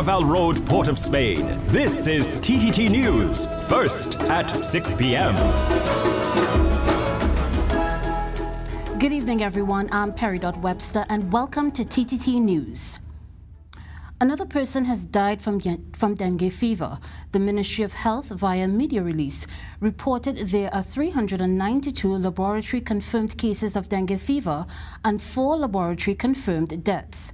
Caraval Road, Port of Spain. This is TTT News, first at 6 p.m. Good evening, everyone. I'm Perry Webster, and welcome to TTT News. Another person has died from dengue fever. The Ministry of Health, via media release, reported there are 392 laboratory-confirmed cases of dengue fever and 4 laboratory-confirmed deaths.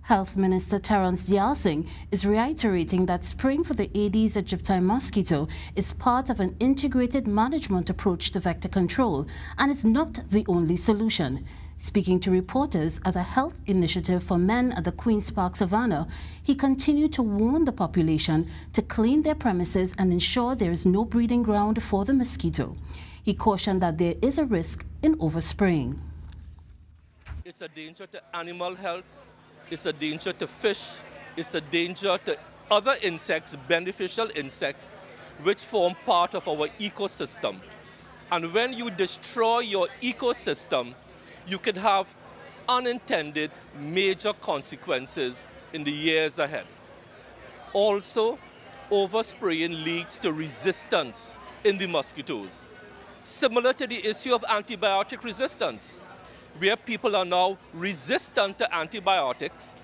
Health Minister Terence Dialsing is reiterating that spraying for the Aedes aegypti mosquito is part of an integrated management approach to vector control and is not the only solution. Speaking to reporters at the Health Initiative for Men at the Queen's Park Savannah, he continued to warn the population to clean their premises and ensure there is no breeding ground for the mosquito. He cautioned that there is a risk in overspraying. It's a danger to animal health, it's a danger to fish, it's a danger to other insects, beneficial insects, which form part of our ecosystem. And when you destroy your ecosystem, you could have unintended major consequences in the years ahead. Also, overspraying leads to resistance in the mosquitoes, similar to the issue of antibiotic resistance, where people are now resistant to antibiotics.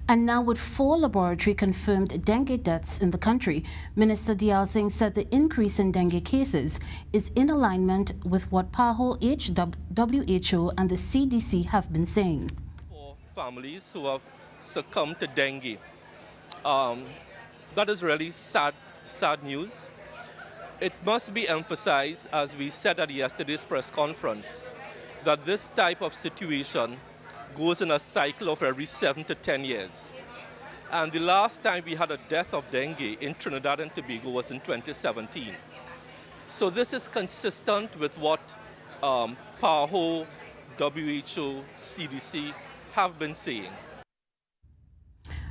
And now, with 4 laboratory-confirmed dengue deaths in the country, Minister Dialsing said the increase in dengue cases is in alignment with what PAHO, WHO and the CDC have been saying. For families who have succumbed to dengue, that is really sad news. It must be emphasized, as we said at yesterday's press conference, that this type of situation goes in a cycle of every 7 to 10 years. And the last time we had a death of dengue in Trinidad and Tobago was in 2017. So this is consistent with what PAHO, WHO, CDC have been saying.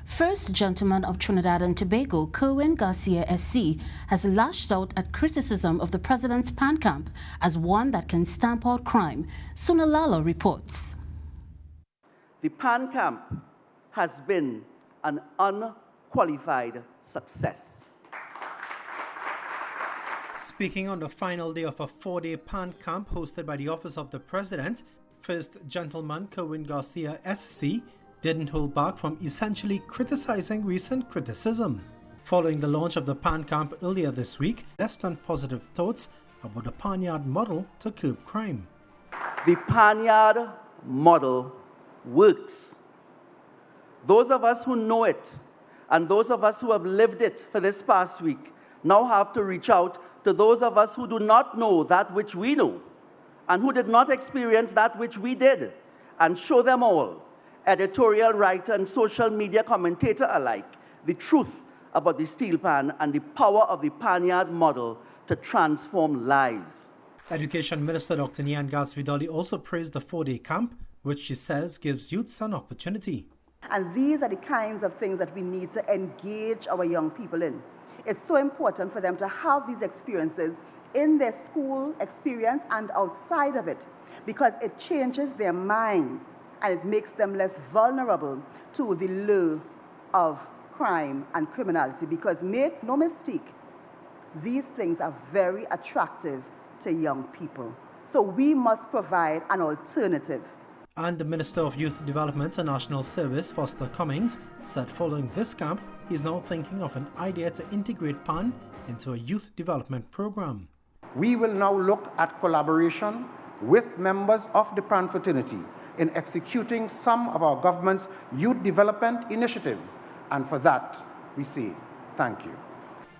First Gentleman of Trinidad and Tobago, Kerwin Garcia SC, has lashed out at criticism of the president's PAN camp as one that can stamp out crime. Sunalala reports. The PAN camp has been an unqualified success. Speaking on the final day of a 4-day PAN camp hosted by the Office of the President, First Gentleman Kerwin Garcia SC didn't hold back from essentially criticizing recent criticism. Following the launch of the PAN camp earlier this week, less than positive thoughts about the Panyard model to curb crime. The Panyard model works. Those of us who know it and those of us who have lived it for this past week now have to reach out to those of us who do not know that which we know and who did not experience that which we did, and show them all, editorial writer and social media commentator alike, the truth about the steel pan and the power of the Panyard model to transform lives. Education Minister Dr. Nian Gatsvidali also praised the 4-day camp, which she says gives youths an opportunity. And these are the kinds of things that we need to engage our young people in. It's so important for them to have these experiences in their school experience and outside of it, because it changes their minds and it makes them less vulnerable to the lure of crime and criminality. Because make no mistake, these things are very attractive to young people. So we must provide an alternative. And the Minister of Youth Development and National Service, Foster Cummings, said following this camp, he's now thinking of an idea to integrate PAN into a youth development program. We will now look at collaboration with members of the PAN fraternity in executing some of our government's youth development initiatives. And for that, we say thank you.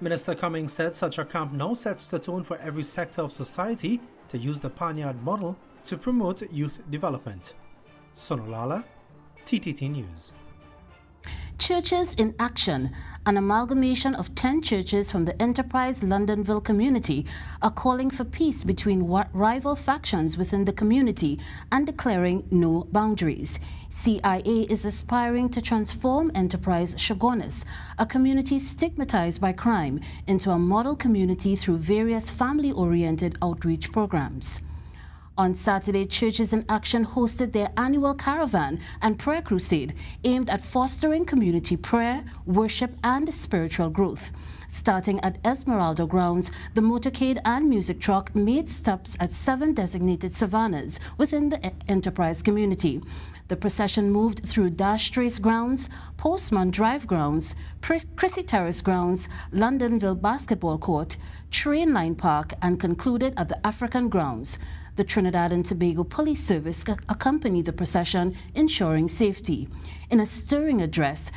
Minister Cummings said such a camp now sets the tone for every sector of society to use the Panyard model to promote youth development. Sonolala, TTT News. Churches in Action, an amalgamation of 10 churches from the Enterprise Londonville community, are calling for peace between rival factions within the community and declaring no boundaries. CIA is aspiring to transform Enterprise Shogunus, a community stigmatized by crime, into a model community through various family-oriented outreach programs. On Saturday, Churches in Action hosted their annual caravan and prayer crusade aimed at fostering community prayer, worship, and spiritual growth. Starting at Esmeralda grounds, the motorcade and music truck made stops at 7 designated savannas within the Enterprise community. The procession moved through Dash Trace grounds, Postman Drive grounds, Chrissy Terrace grounds, Londonville Basketball Court, Train Line Park, and concluded at the African grounds. The Trinidad and Tobago Police Service accompanied the procession, ensuring safety. In a stirring address,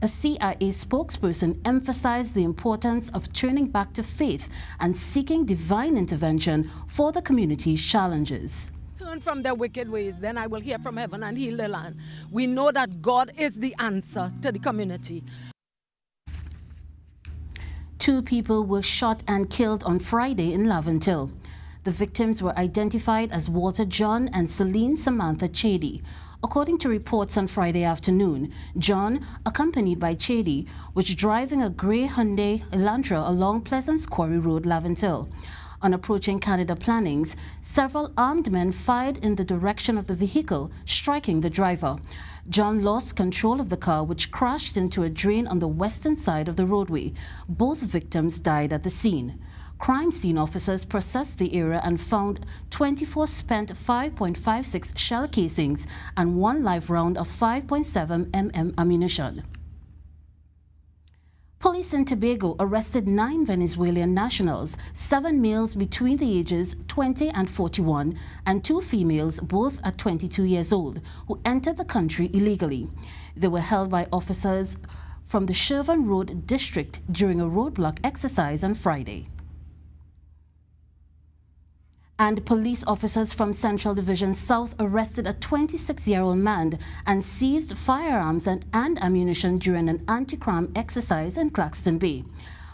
a CIA spokesperson emphasized the importance of turning back to faith and seeking divine intervention for the community's challenges. Turn from their wicked ways, then I will hear from heaven and heal the land. We know that God is the answer to the community. 2 people were shot and killed on Friday in Laventille. The victims were identified as Walter John and Celine Samantha Chady. According to reports on Friday afternoon, John, accompanied by Chady, was driving a grey Hyundai Elantra along Pleasance Quarry Road, Laventille. On approaching Canada Plannings, several armed men fired in the direction of the vehicle, striking the driver. John lost control of the car, which crashed into a drain on the western side of the roadway. Both victims died at the scene. Crime scene officers processed the area and found 24 spent 5.56 shell casings and 1 live round of 5.7 mm ammunition. Police in Tobago arrested 9 Venezuelan nationals, 7 males between the ages 20 and 41, and 2 females, both at 22 years old, who entered the country illegally. They were held by officers from the Shervan Road district during a roadblock exercise on Friday. And police officers from Central Division South arrested a 26-year-old man and seized firearms and ammunition during an anti-crime exercise in Claxton Bay.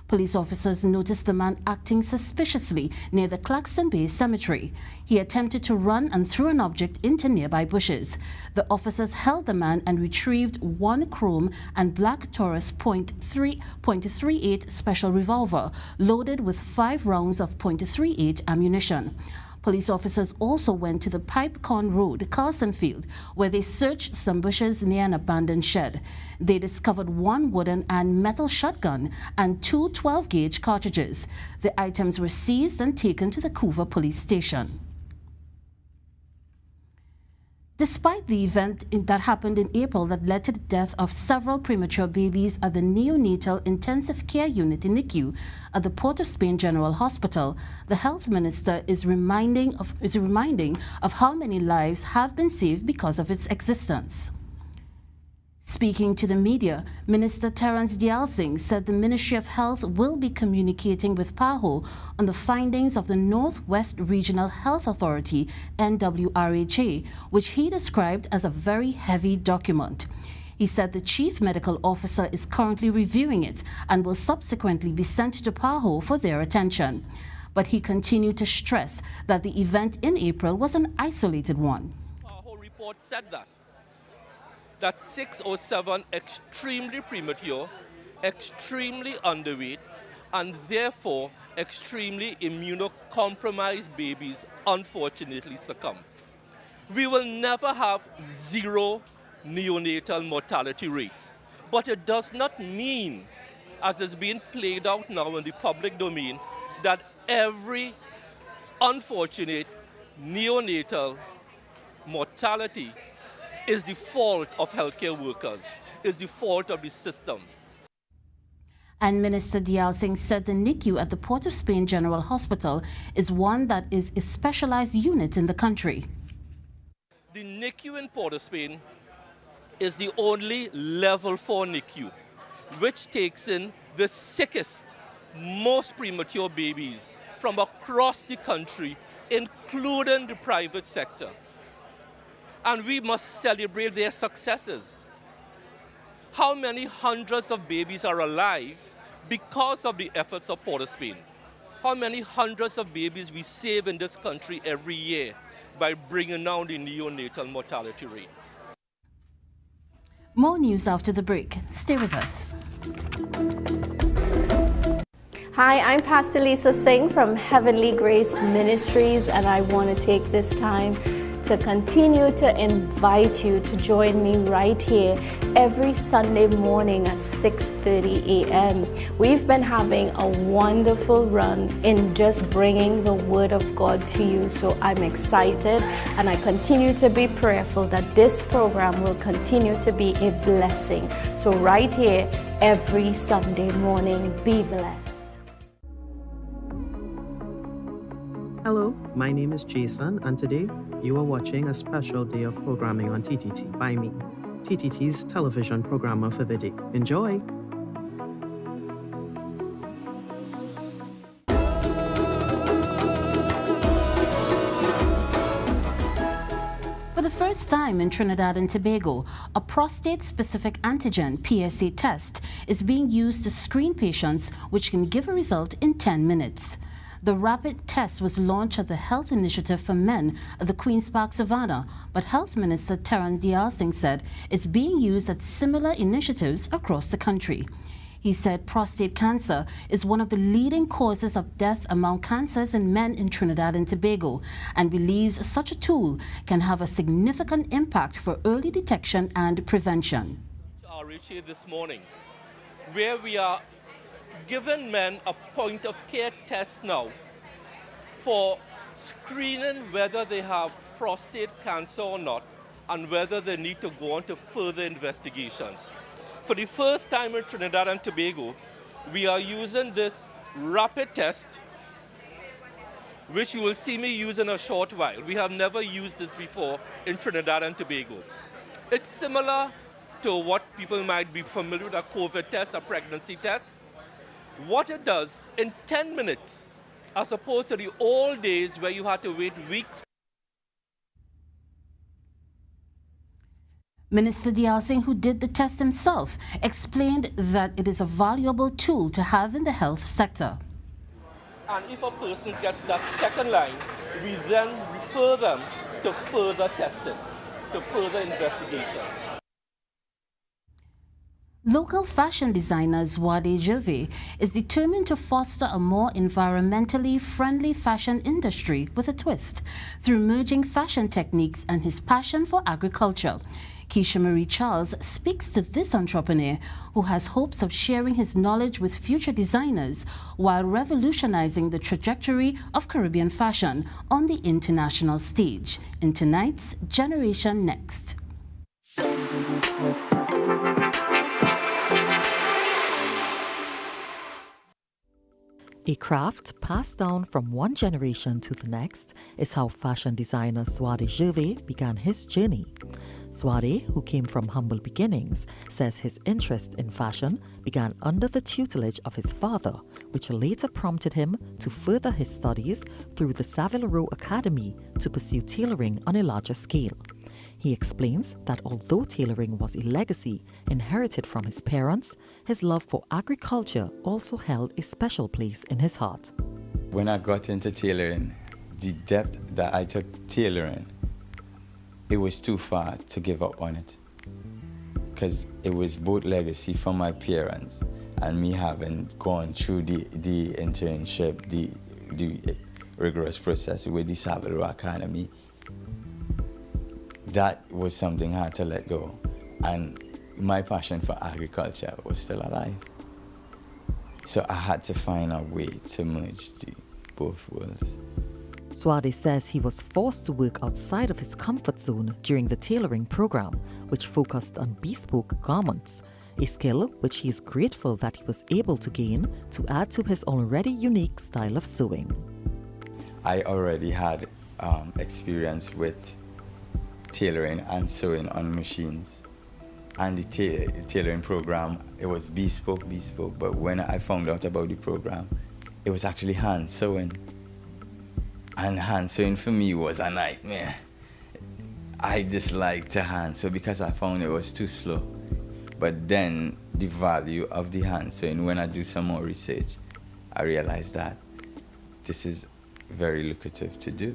Police officers noticed the man acting suspiciously near the Claxton Bay Cemetery. He attempted to run and threw an object into nearby bushes. The officers held the man and retrieved 1 chrome and black Taurus .38 special revolver loaded with 5 rounds of .38 ammunition. Police officers also went to the Pipecorn Road, Carlsonfield, where they searched some bushes near an abandoned shed. They discovered 1 wooden and metal shotgun and 2 12-gauge cartridges. The items were seized and taken to the Couva police station. Despite the event that happened in April that led to the death of several premature babies at the Neonatal Intensive Care Unit in NICU at the Port of Spain General Hospital, the health minister is reminding of how many lives have been saved because of its existence. Speaking to the media, Minister Terence Dialsingh said the Ministry of Health will be communicating with PAHO on the findings of the Northwest Regional Health Authority, NWRHA, which he described as a very heavy document. He said the Chief Medical Officer is currently reviewing it and will subsequently be sent to PAHO for their attention. But he continued to stress that the event in April was an isolated one. PAHO report said that 607 extremely premature, extremely underweight, and therefore extremely immunocompromised babies unfortunately succumb. We will never have 0 neonatal mortality rates, but it does not mean, as is being played out now in the public domain, that every unfortunate neonatal mortality is the fault of healthcare workers, is the fault of the system. And Minister Dialsingh said the NICU at the Port of Spain General Hospital is one that is a specialized unit in the country. The NICU in Port of Spain is the only level 4 NICU, which takes in the sickest, most premature babies from across the country, including the private sector. And we must celebrate their successes. How many hundreds of babies are alive because of the efforts of Port of Spain? How many hundreds of babies we save in this country every year by bringing down the neonatal mortality rate? More news after the break. Stay with us. Hi, I'm Pastor Lisa Singh from Heavenly Grace Ministries, and I want to take this time to continue to invite you to join me right here every Sunday morning at 6:30 a.m. We've been having a wonderful run in just bringing the Word of God to you, so I'm excited and I continue to be prayerful that this program will continue to be a blessing. So right here every Sunday morning, be blessed. Hello, my name is Jason, and today you are watching a special day of programming on TTT by me, TTT's television programmer for the day. Enjoy! For the first time in Trinidad and Tobago, a prostate-specific antigen PSA test is being used to screen patients, which can give a result in 10 minutes. The rapid test was launched at the Health Initiative for Men at the Queen's Park Savannah, but Health Minister Taran Diarsing said it's being used at similar initiatives across the country. He said prostate cancer is one of the leading causes of death among cancers in men in Trinidad and Tobago, and believes such a tool can have a significant impact for early detection and prevention. NWRHA this morning, where we are giving men a point-of-care test now for screening whether they have prostate cancer or not, and whether they need to go on to further investigations. For the first time in Trinidad and Tobago, we are using this rapid test, which you will see me use in a short while. We have never used this before in Trinidad and Tobago. It's similar to what people might be familiar with, a COVID test, a pregnancy test. What it does, in 10 minutes, as opposed to the old days where you had to wait weeks. Minister Diarsing, who did the test himself, explained that it is a valuable tool to have in the health sector. And if a person gets that second line, we then refer them to further testing, to further investigation. Local fashion designer Zwade Gervais is determined to foster a more environmentally friendly fashion industry with a twist through merging fashion techniques and his passion for agriculture. Keisha Marie Charles speaks to this entrepreneur who has hopes of sharing his knowledge with future designers while revolutionizing the trajectory of Caribbean fashion on the international stage in tonight's Generation Next. A craft passed down from one generation to the next is how fashion designer Zwade Gervais began his journey. Zwade, who came from humble beginnings, says his interest in fashion began under the tutelage of his father, which later prompted him to further his studies through the Savile Row Academy to pursue tailoring on a larger scale. He explains that although tailoring was a legacy inherited from his parents, his love for agriculture also held a special place in his heart. When I got into tailoring, the depth that I took tailoring, it was too far to give up on it. Because it was both legacy from my parents and me having gone through the internship, the rigorous process with the Savile Row Academy. That was something I had to let go. And my passion for agriculture was still alive. So I had to find a way to merge both worlds. Zwade says he was forced to work outside of his comfort zone during the tailoring program, which focused on bespoke garments, a skill which he is grateful that he was able to gain to add to his already unique style of sewing. I already had experience with tailoring and sewing on machines. And the tailoring program, it was bespoke, but when I found out about the program, it was actually hand sewing. And hand sewing for me was a nightmare. I disliked to hand sew because I found it was too slow. But then the value of the hand sewing, when I do some more research, I realized that this is very lucrative to do,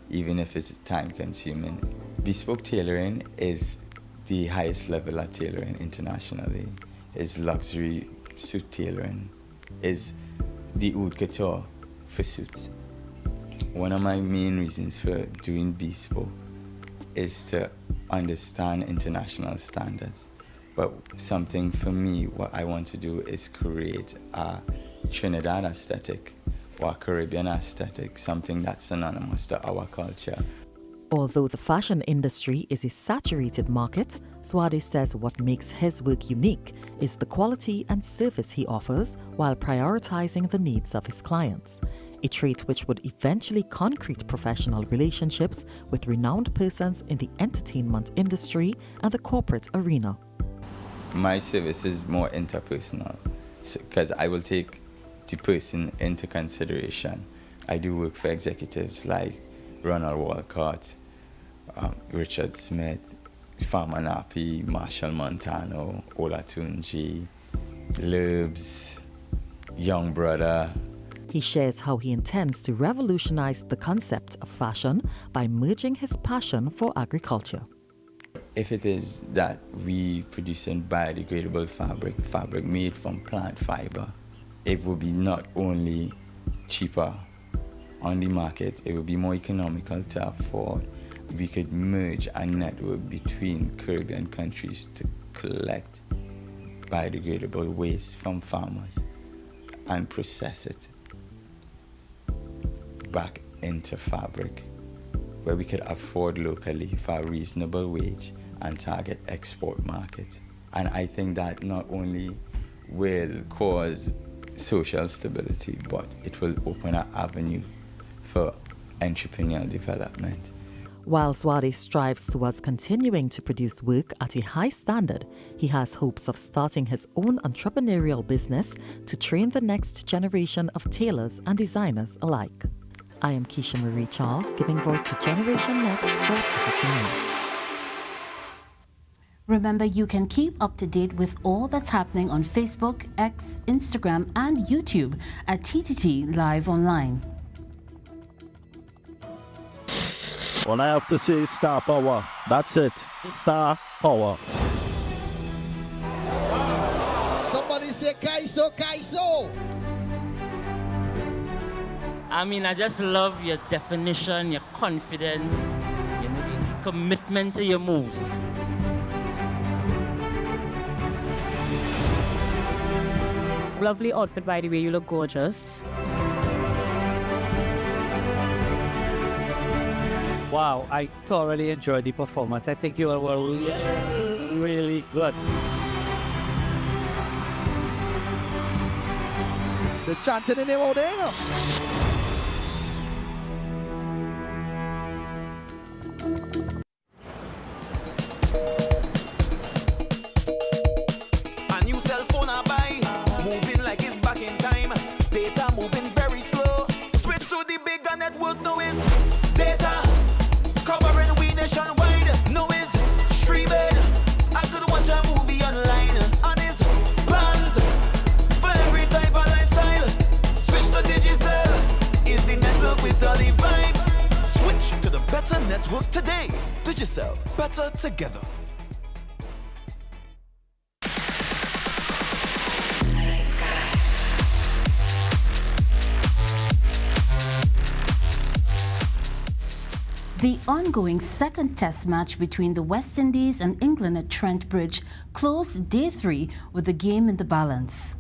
even if it's time consuming. Bespoke tailoring is the highest level of tailoring internationally. It's luxury suit tailoring. It's the haute couture for suits. One of my main reasons for doing bespoke is to understand international standards. But something for me, what I want to do is create a Trinidad aesthetic or a Caribbean aesthetic, something that's synonymous to our culture. Although the fashion industry is a saturated market, Swade says what makes his work unique is the quality and service he offers while prioritizing the needs of his clients, a trait which would eventually concrete professional relationships with renowned persons in the entertainment industry and the corporate arena. My service is more interpersonal because I will take the person into consideration. I do work for executives like Ronald Walcott, Richard Smith, Farmer Napi, Marshall Montano, Olatunji, Lurbs, Young Brother. He shares how he intends to revolutionize the concept of fashion by merging his passion for agriculture. If it is that we producing biodegradable fabric made from plant fiber, it will be not only cheaper on the market, it will be more economical to afford. We could merge a network between Caribbean countries to collect biodegradable waste from farmers and process it back into fabric, where we could afford locally for a reasonable wage and target export market. And I think that not only will cause social stability, but it will open an avenue for entrepreneurial development. While Swade strives towards continuing to produce work at a high standard, he has hopes of starting his own entrepreneurial business to train the next generation of tailors and designers alike. I am Keisha Marie Charles, giving voice to Generation Next for TTT News. Remember, you can keep up to date with all that's happening on Facebook, X, Instagram, and YouTube at TTT Live Online. All I have to say is star power. That's it. Star power. Somebody say Kaiso, Kaiso. I mean, I just love your definition, your confidence, you know, the commitment to your moves. Lovely outfit, by the way. You look gorgeous. Wow, I thoroughly enjoyed the performance. I think you all were really, really good. The chanting in the out there. A new cell phone I buy, moving like it's back in time. Data moving very slow. Switch to the bigger network, no is data. Covering we nationwide, no is streaming. I could watch a movie online on his plans. For every type of lifestyle, switch to Digicel. Is the network with all the vibes. Switch to the better network today. Digicel, better together. The ongoing second test match between the West Indies and England at Trent Bridge closed day 3 with the game in the balance.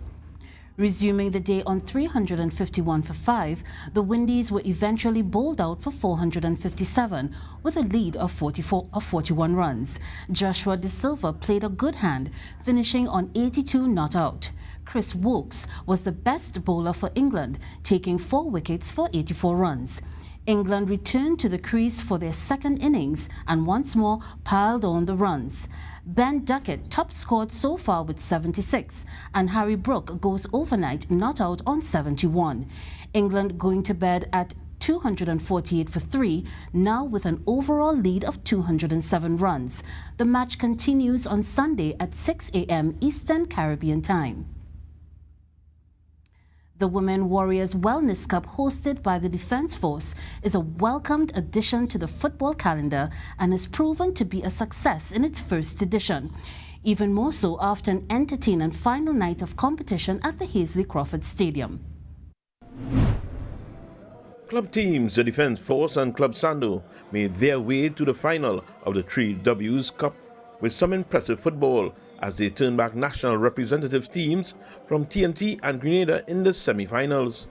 Resuming the day on 351 for 5, the Windies were eventually bowled out for 457 with a lead of 41 runs. Joshua De Silva played a good hand, finishing on 82 not out. Chris Wokes was the best bowler for England, taking 4 wickets for 84 runs. England returned to the crease for their second innings and once more piled on the runs. Ben Duckett top scored so far with 76 and Harry Brook goes overnight not out on 71. England going to bed at 248 for 3, now with an overall lead of 207 runs. The match continues on Sunday at 6 a.m. Eastern Caribbean Time. The Women Warriors Wellness Cup, hosted by the Defence Force, is a welcomed addition to the football calendar and has proven to be a success in its first edition. Even more so after an entertaining final night of competition at the Hazley Crawford Stadium. Club teams, the Defence Force and Club Sando, made their way to the final of the 3Ws Cup with some impressive football as they turned back national representative teams from TNT and Grenada in the semi-finals.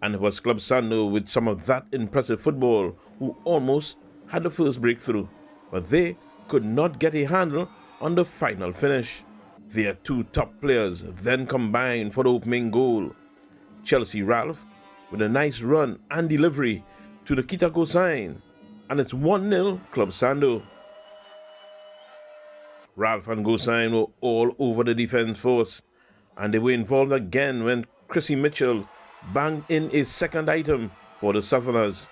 And it was Club Sando with some of that impressive football who almost had the first breakthrough, but they could not get a handle on the final finish. Their two top players then combined for the opening goal. Chelsea Ralph with a nice run and delivery to the Kitako sign, and it's 1-0 Club Sando. Ralph and Gosain were all over the Defence Force, and they were involved again when Chrissy Mitchell banged in a second item for the Southerners.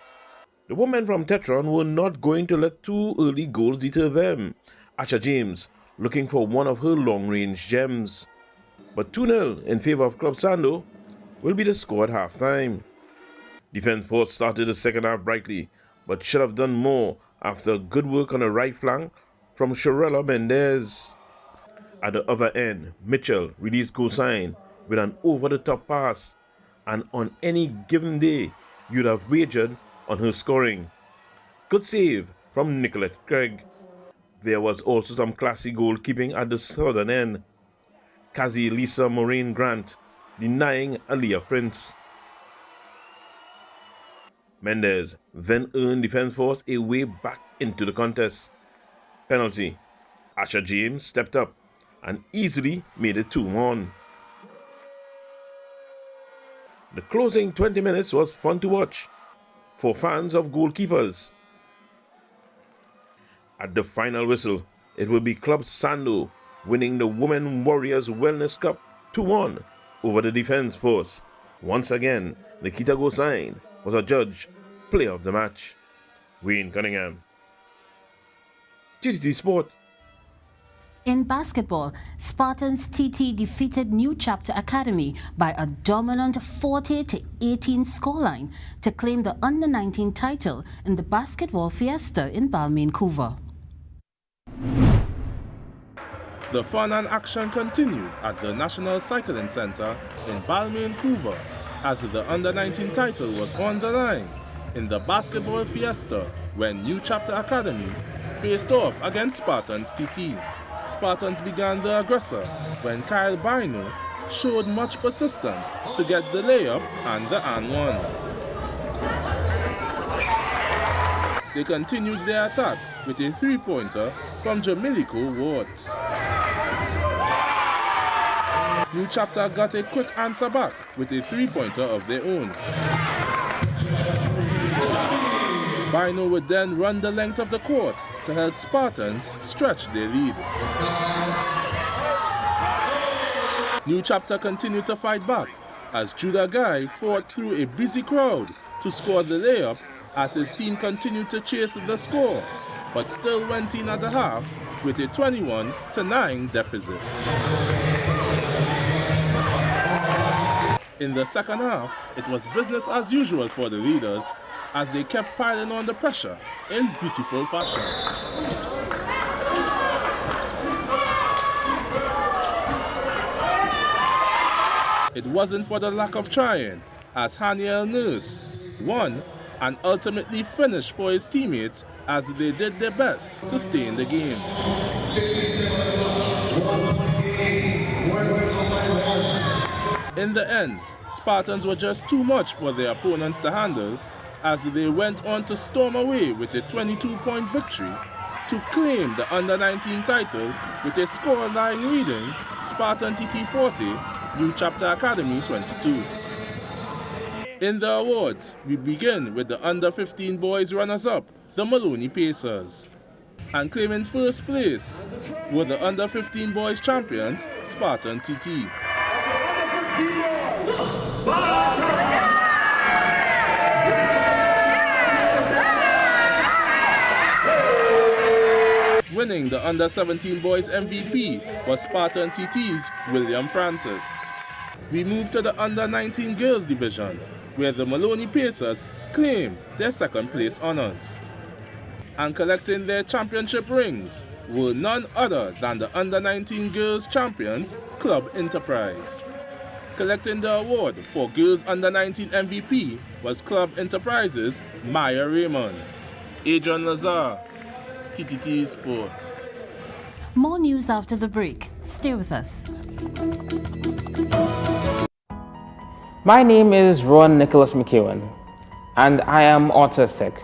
The women from Tetron were not going to let two early goals deter them. Asha James looking for one of her long-range gems. But 2-0 in favour of Club Sando will be the score at half-time. Defence Force started the second half brightly, but should have done more after good work on the right flank from Shirella Mendez. At the other end, Mitchell released Gosain with an over-the-top pass, and on any given day, you'd have wagered on her scoring. Good save from Nicolette Craig. There was also some classy goalkeeping at the southern end. Kazi Lisa Maureen Grant denying Aliyah Prince. Mendez then earned Defence Force a way back into the contest. Penalty. Asha James stepped up and easily made it 2-1. The closing 20 minutes was fun to watch for fans of goalkeepers. At the final whistle, it will be Club Sando winning the Women Warriors Wellness Cup 2-1 over the Defence Force. Once again, Nikita Gosain was a judge, player of the match. Wayne Cunningham, TTT Sport. In basketball, Spartans TT defeated New Chapter Academy by a dominant 40-18 scoreline to claim the Under-19 title in the Basketball Fiesta in Balmain, Couva. The fun and action continued at the National Cycling Centre in Balmain, Couva as the Under-19 title was on the line in the Basketball Fiesta when New Chapter Academy faced off against Spartans TT. Spartans began the aggressor when Kyle Bino showed much persistence to get the layup and the and one. They continued their attack with a three-pointer from Jamiliko Wards. New Chapter got a quick answer back with a three-pointer of their own. Bino would then run the length of the court to help Spartans stretch their lead. New Chapter continued to fight back as Judah Guy fought through a busy crowd to score the layup as his team continued to chase the score, but still went in at the half with a 21-9 deficit. In the second half, it was business as usual for the leaders as they kept piling on the pressure in beautiful fashion. It wasn't for the lack of trying, as Haniel Nurse won and ultimately finished for his teammates as they did their best to stay in the game. In the end, Spartans were just too much for their opponents to handle as they went on to storm away with a 22-point victory to claim the Under-19 title with a scoreline reading Spartan TT 40, New Chapter Academy 22. In the awards, we begin with the Under-15 boys runners-up, the Maloney Pacers. And claiming first place were the Under-15 boys champions, Spartan TT. Winning the Under-17 boys MVP was Spartan TT's William Francis. We move to the Under-19 girls division, where the Maloney Pacers claim their second place honors. And collecting their championship rings were none other than the Under-19 girls champions, Club Enterprise. Collecting the award for Girls Under 19 MVP was Club Enterprises' Maya Raymond. Adrian Lazar, TTT Sport. More news after the break. Stay with us. My name is Ron Nicholas McEwen, and I am autistic.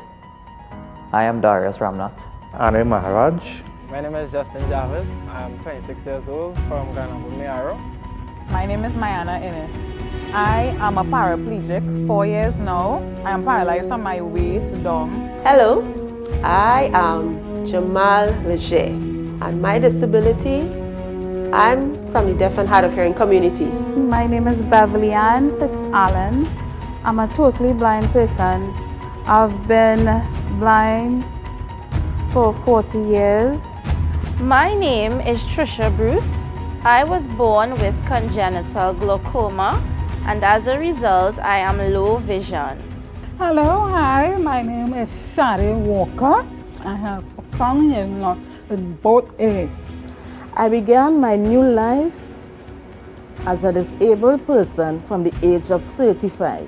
I am Darius Ramnath. Anil Maharaj. My name is Justin Jarvis. I am 26 years old from Ghana, Bumiaro. My name is Mayana Innes. I am a paraplegic, 4 years now. I am paralyzed from my waist down. Hello, I am Jamal Leger, and my disability, I'm from the deaf and hard of hearing community. My name is Beverly Ann Fitz-Allen. I'm a totally blind person. I've been blind for 40 years. My name is Trisha Bruce. I was born with congenital glaucoma, and as a result, I am low vision. Hello, hi, my name is Shari Walker. I have a profound hearing loss in both ears. I began my new life as a disabled person from the age of 35,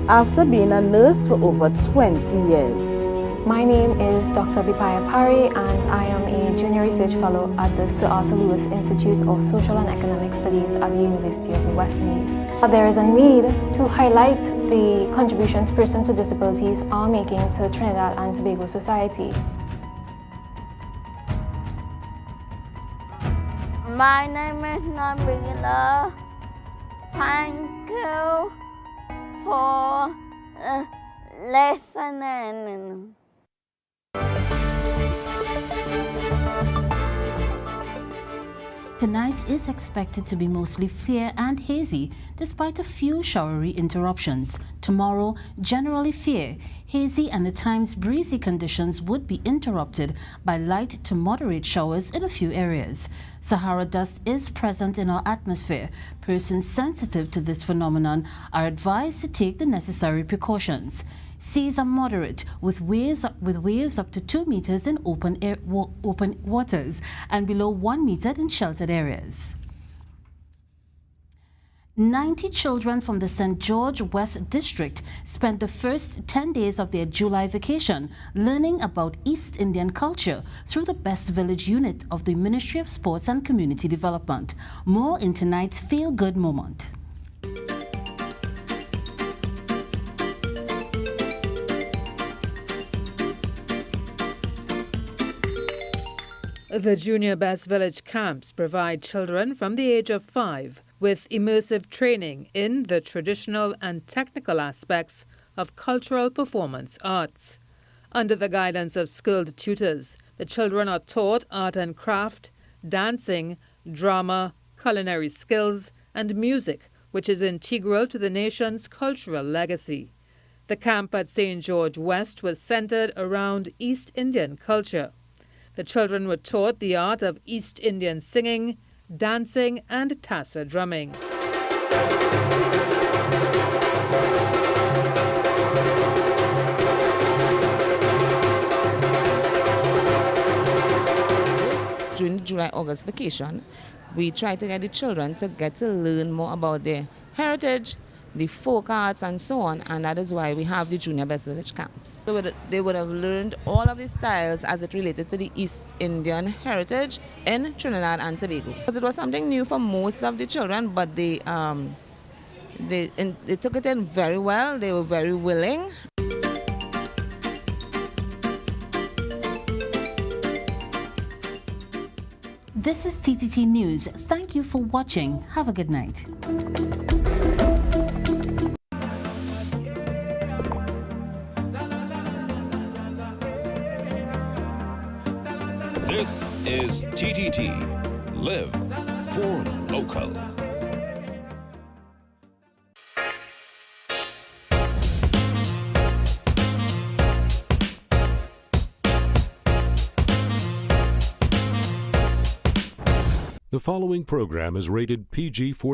after being a nurse for over 20 years. My name is Dr. Bipaya Pari, and I am a Junior Research Fellow at the Sir Arthur Lewis Institute of Social and Economic Studies at the University of the West Indies. But there is a need to highlight the contributions persons with disabilities are making to Trinidad and Tobago society. My name is Nabila. Thank you for listening. Tonight is expected to be mostly fair and hazy, despite a few showery interruptions. Tomorrow, generally fair, hazy and at times breezy conditions would be interrupted by light to moderate showers in a few areas. Sahara dust is present in our atmosphere. Persons sensitive to this phenomenon are advised to take the necessary precautions. Seas are moderate, with waves up to 2 meters in open waters and below 1 meter in sheltered areas. 90 children from the St. George West District spent the first 10 days of their July vacation learning about East Indian culture through the Best Village unit of the Ministry of Sports and Community Development. More in tonight's Feel Good moment. The Junior Best Village camps provide children from the age of 5 with immersive training in the traditional and technical aspects of cultural performance arts. Under the guidance of skilled tutors, the children are taught art and craft, dancing, drama, culinary skills, and music, which is integral to the nation's cultural legacy. The camp at St. George West was centered around East Indian culture. The children were taught the art of East Indian singing, dancing, and tassa drumming. During the July-August vacation, we try to get the children to learn more about their heritage, the folk arts and so on, and that is why we have the Junior Best Village camps. So they would have learned all of the styles as it related to the East Indian heritage in Trinidad and Tobago. Because it was something new for most of the children, but they took it in very well. They were very willing. This is TTT News. Thank you for watching. Have a good night. This is TTT. Live for local. The following program is rated PG-14.